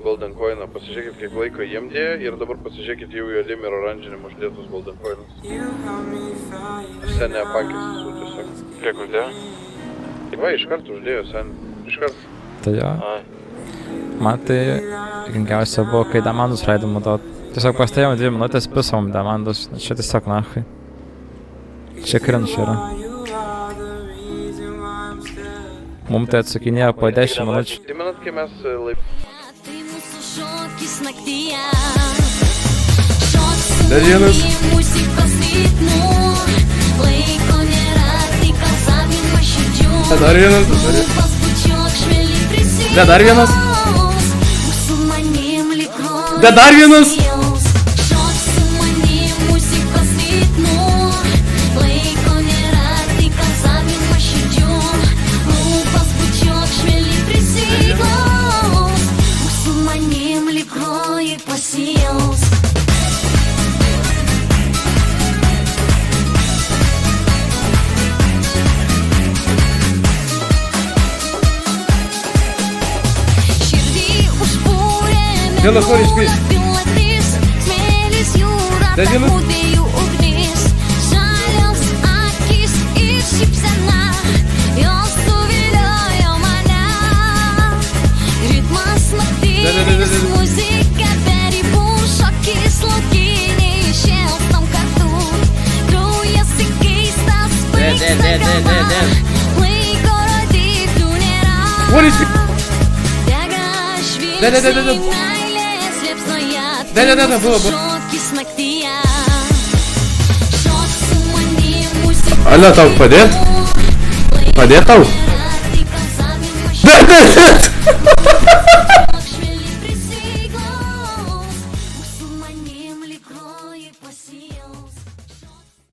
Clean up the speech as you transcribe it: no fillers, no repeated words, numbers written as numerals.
golden coiną, pasižiūrėkit, kiek laiko jiem dėjo ir dabar pasižiūrėkit jau juodim ir oranžiniam uždėtus golden coinus. Sen nepakeisis su tiesiog. Kiek uždėjo? Tai va, iš karto uždėjo sen, iš karto. Tai jo. Ai. Man tai gingiausia buvo, kai demandus leidom naudot. Tiesiog pastėjom 2 minutės, pisom demandus, čia tiesiog nachai. Čia krinčia yra. Mum tai atsakinėjo po 10 minučių. Atsimenat, kai mes laip... Dar vienas. Dar vienas. Dar vienas. Dar vienas. Vienas nori išpys. Dar vienas. Да, было. Аля, tau padėt? Padėt tau? Da!